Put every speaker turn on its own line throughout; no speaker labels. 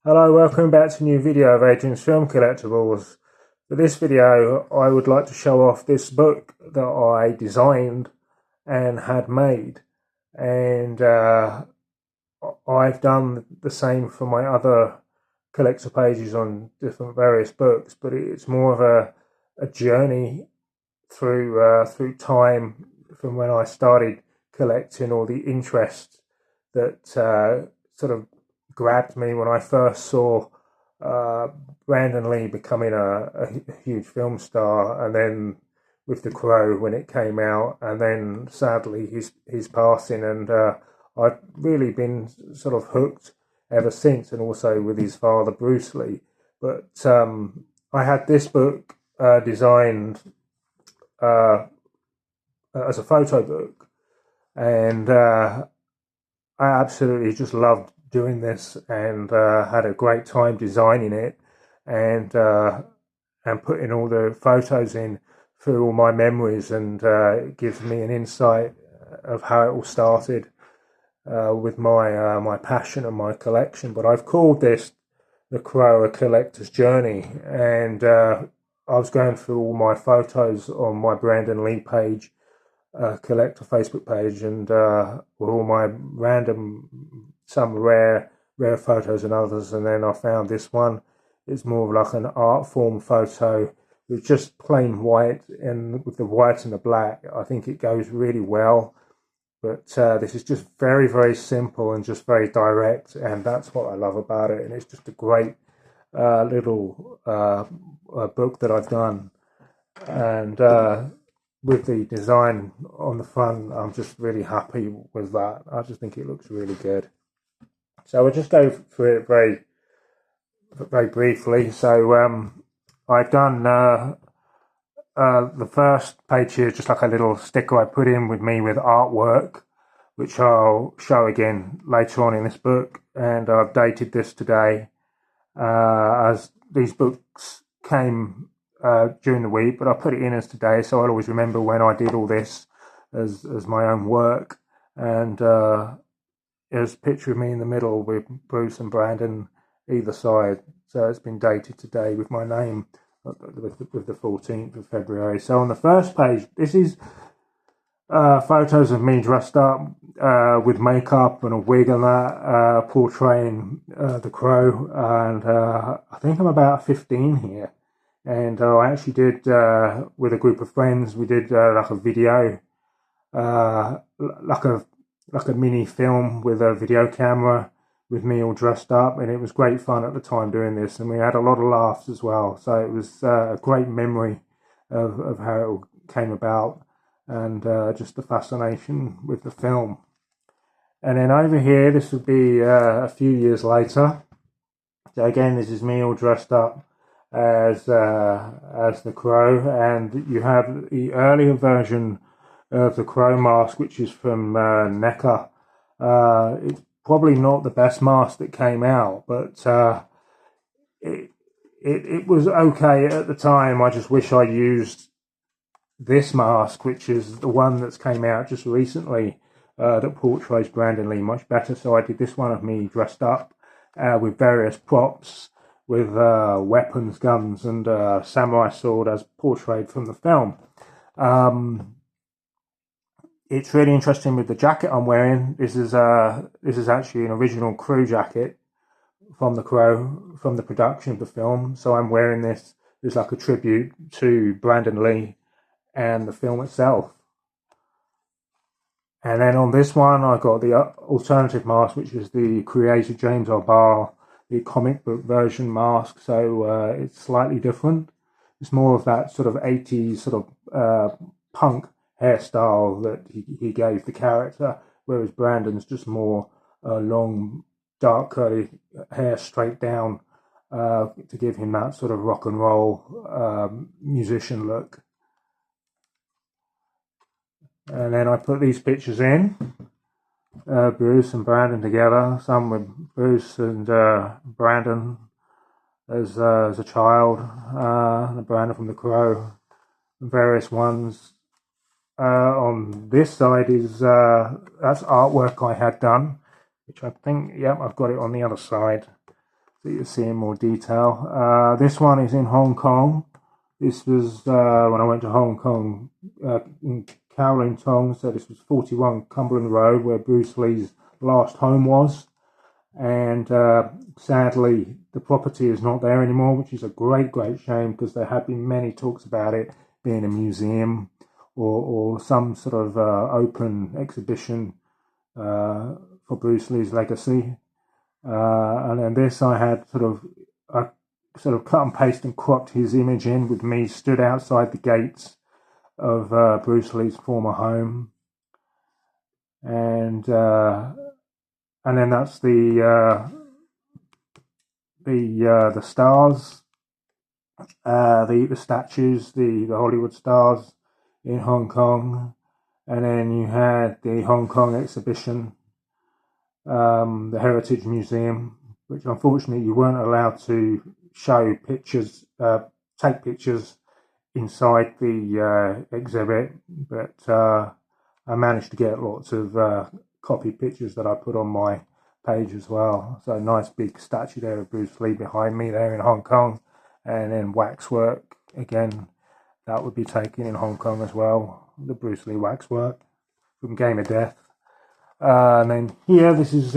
Hello, welcome back to a new video of Adrian's Film Collectibles. For this video, I would like to show off this book that I designed and had made. And I've done the same for my other collector pages on different various books, but it's more of a journey through time from when I started collecting, all the interest that sort of grabbed me when I first saw Brandon Lee becoming a huge film star, and then with The Crow when it came out, and then sadly his passing, and I've really been sort of hooked ever since, and also with his father Bruce Lee. But I had this book designed as a photo book, and I absolutely just loved doing this, and had a great time designing it, and putting all the photos in through all my memories, and it gives me an insight of how it all started with my passion and my collection. But I've called this The Crow: A Collector's Journey, and I was going through all my photos on my Brandon Lee page, collector Facebook page, and with all my random, some rare photos and others, and then I found this one. It's more of like an art form photo with just plain white, and with the white and the black, I think it goes really well. But this is just very simple and just very direct, and that's what I love about it. And it's just a great little book that I've done, and with the design on the front, I'm just really happy with that. I just think it looks really good. So we'll just go through it very briefly. So I've done the first page here, just like a little sticker I put in with me with artwork, which I'll show again later on in this book. And I've dated this today, as these books came during the week, but I put it in as today, so I'll always remember when I did all this as my own work. And there's a picture of me in the middle with Bruce and Brandon either side, so it's been dated today with my name with the 14th of February. So on the first page, this is photos of me dressed up with makeup and a wig and that, portraying the Crow, and I think I'm about 15 here. And I actually did, with a group of friends, we did like a video, like a mini film with a video camera with me all dressed up, and it was great fun at the time doing this, and we had a lot of laughs as well. So it was a great memory of how it all came about, and just the fascination with the film. And then over here, this would be a few years later. So again, this is me all dressed up as the Crow, and you have the earlier version of the Crow mask, which is from NECA. It's probably not the best mask that came out, but it was okay at the time. I just wish I used this mask, which is the one that's came out just recently, that portrays Brandon Lee much better. So I did this one of me dressed up with various props, with weapons, guns, and samurai sword as portrayed from the film. It's really interesting with the jacket I'm wearing. This is actually an original crew jacket from The Crow, from the production of the film. So I'm wearing this as like a tribute to Brandon Lee and the film itself. And then on this one, I got the alternative mask, which is the creator James O'Barr, the comic book version mask. So it's slightly different. It's more of that sort of 80s sort of punk hairstyle that he gave the character, whereas Brandon's just more long, dark curly hair straight down, to give him that sort of rock and roll musician look. And then I put these pictures in, Bruce and Brandon together, some with Bruce and Brandon as a child, and Brandon from The Crow, various ones. On this side is that's artwork I had done, which I think, I've got it on the other side. so you'll see in more detail. This one is in Hong Kong. This was when I went to Hong Kong in Kowloon Tong, so this was 41 Cumberland Road, where Bruce Lee's last home was. And sadly, the property is not there anymore, which is a great shame, because there have been many talks about it being a museum or some sort of open exhibition for Bruce Lee's legacy. And then this I had I sort of cut and paste and cropped his image in with me stood outside the gates of Bruce Lee's former home. And then that's the stars, the statues, the Hollywood stars in Hong Kong, and then you had the Hong Kong exhibition, the Heritage Museum, which unfortunately you weren't allowed to show pictures, take pictures inside the exhibit, but I managed to get lots of copied pictures that I put on my page as well. So a nice big statue there of Bruce Lee behind me there in Hong Kong, and then waxwork again that would be taken in Hong Kong as well, the Bruce Lee waxwork from Game of Death. And then here, this is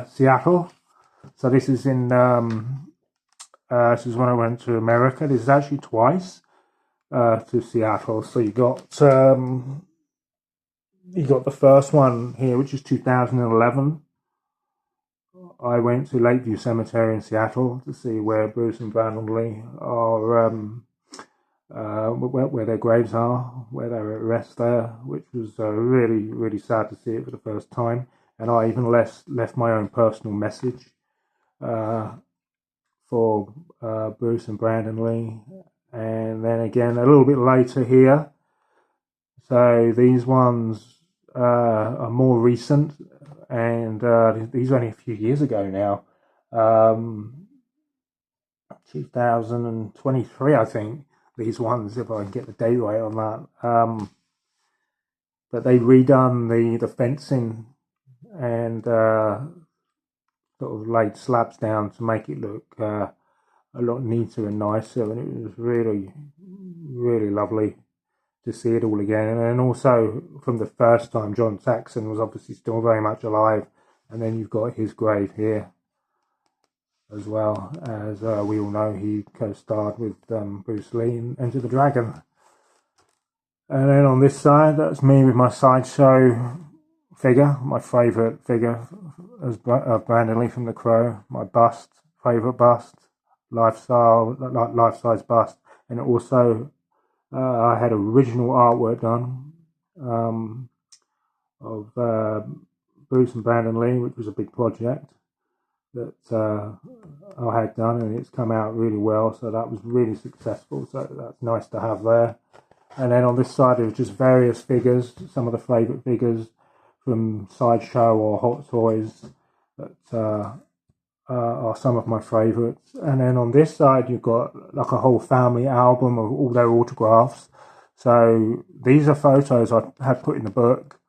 Seattle. So this is in this is when I went to America. This is actually twice to Seattle. So you got the first one here, which is 2011. I went to Lakeview Cemetery in Seattle to see where Bruce and Brandon Lee are, where their graves are, where they're at rest there, which was really sad to see it for the first time. And I even left my own personal message for Bruce and Brandon Lee. And then again, a little bit later here. So these ones are more recent, and these are only a few years ago now. 2023, I think, these ones, if I can get the date right on that. But they redone the fencing and sort of laid slabs down to make it look a lot neater and nicer, and it was really lovely to see it all again. And then also from the first time, John Saxon was obviously still very much alive, and then you've got his grave here as well. As we all know, he co-starred with Bruce Lee in Enter the Dragon. And then on this side, that's me with my sideshow figure, my favourite figure of Brandon Lee from The Crow, my bust, favourite bust, life-size bust. And also I had original artwork done of Bruce and Brandon Lee, which was a big project that I had done, and it's come out really well, so that was really successful, so that's nice to have there. And then on this side, it was just various figures, some of the favourite figures from Sideshow or Hot Toys that are some of my favourites. And then on this side, you've got like a whole family album of all their autographs. So these are photos I had put in the book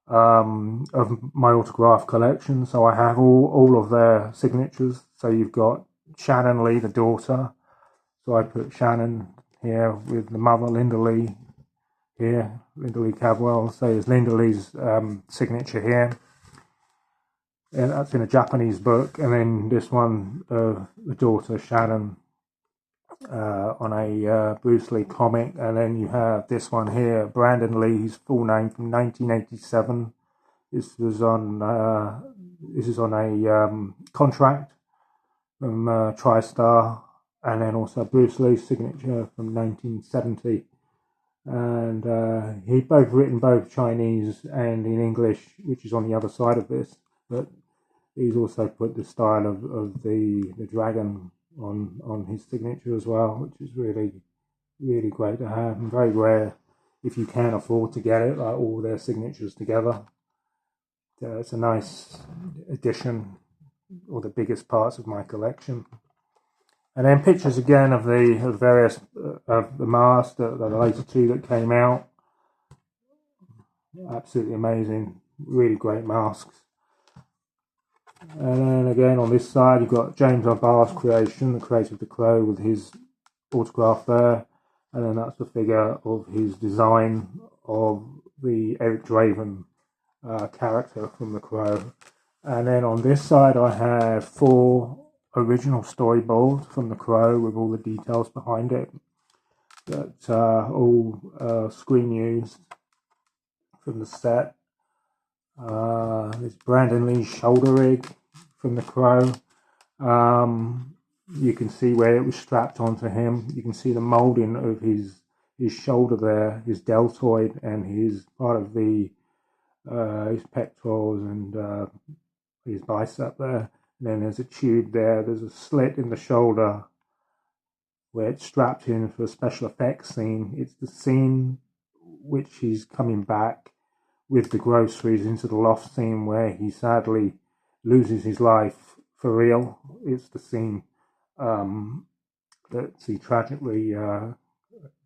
of my autograph collection. So I have all of their signatures. So you've got Shannon Lee, the daughter. So I put Shannon here with the mother, Linda Lee, here, Linda Lee Cabwell. So there's Linda Lee's signature here. And that's in a Japanese book. And then this one, the daughter, Shannon, on a Bruce Lee comic. And then you have this one here, Brandon Lee, his full name, from 1987. This is on a contract from TriStar. And then also Bruce Lee's signature from 1970. And he'd both written both Chinese and in English, which is on the other side of this. But he's also put the style of the dragon on his signature as well, which is really great to have, and very rare if you can afford to get it, like all their signatures together. It's a nice addition, or the biggest parts of my collection. And then pictures again of the various of the masks, the later two that came out. Absolutely amazing, really great masks. And then again, on this side, you've got James R. Barr's creation, the creator of the Crow, with his autograph there. And then that's the figure of his design of the Eric Draven character from the Crow. And then on this side, I have 4 original storyboards from the Crow with all the details behind it. That all screen used from the set. There's Brandon Lee's shoulder rig from the Crow. You can see where it was strapped onto him. You can see the moulding of his shoulder there, his deltoid, and his part of the his pectorals and his bicep there. And then there's a tube there. There's a slit in the shoulder where it's strapped in for a special effects scene. It's the scene which he's coming back with the groceries into the loft scene where he sadly loses his life for real. It's the scene that he tragically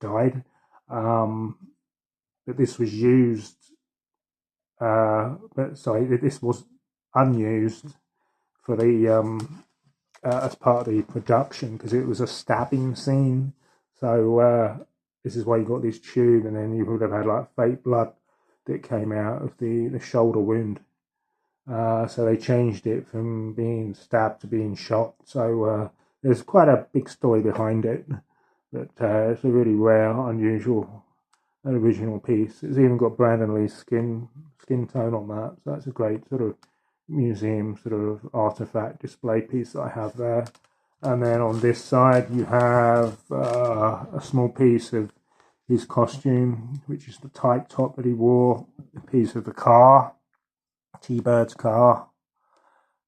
died. But this was used, this was unused for the as part of the production because it was a stabbing scene. So this is why you got this tube, and then you would have had like fake blood that came out of the shoulder wound. So they changed it from being stabbed to being shot. So there's quite a big story behind it, but it's a really rare, unusual, and original piece. It's even got Brandon Lee's skin tone on that, so that's a great sort of museum sort of artifact display piece that I have there. And then on this side you have a small piece of his costume, which is the tight top that he wore, a piece of the car, T-Bird's car,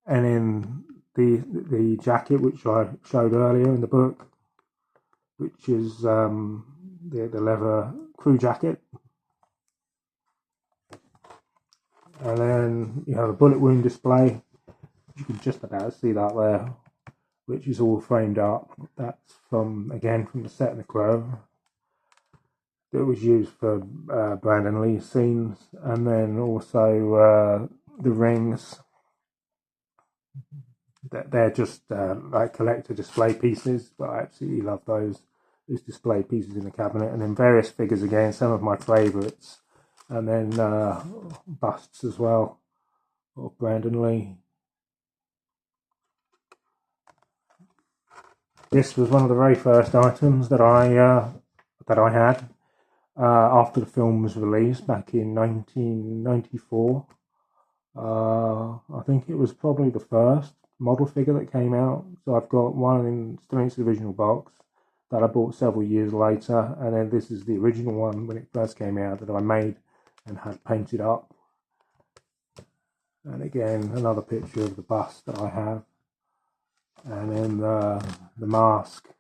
and then the jacket which I showed earlier in the book, which is the leather crew jacket. And then you have a bullet wound display. You can just about see that there, which is all framed up. That's from the set of the Crow. That was used for Brandon Lee's scenes, and then also the rings. They're just like collector display pieces, but I absolutely love those display pieces in the cabinet. And then various figures again, some of my favourites, and then busts as well of Brandon Lee. This was one of the very first items that I had after the film was released back in 1994. I think it was probably the first model figure that came out. So I've got one still in its original box that I bought several years later, and then this is the original one when it first came out that I made and had painted up. And again, another picture of the bust that I have, and then the mask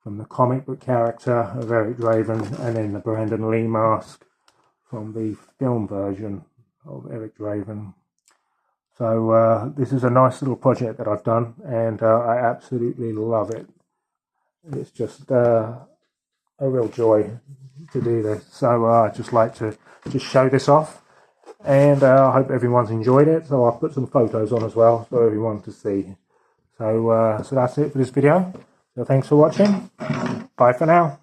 from the comic book character of Eric Draven, and then the Brandon Lee mask from the film version of Eric Draven. So this is a nice little project that I've done, and I absolutely love it. It's just a real joy to do this. So I'd just like to just show this off, and I hope everyone's enjoyed it. So I'll put some photos on as well for everyone to see. So so that's it for this video. So thanks for watching. Bye for now.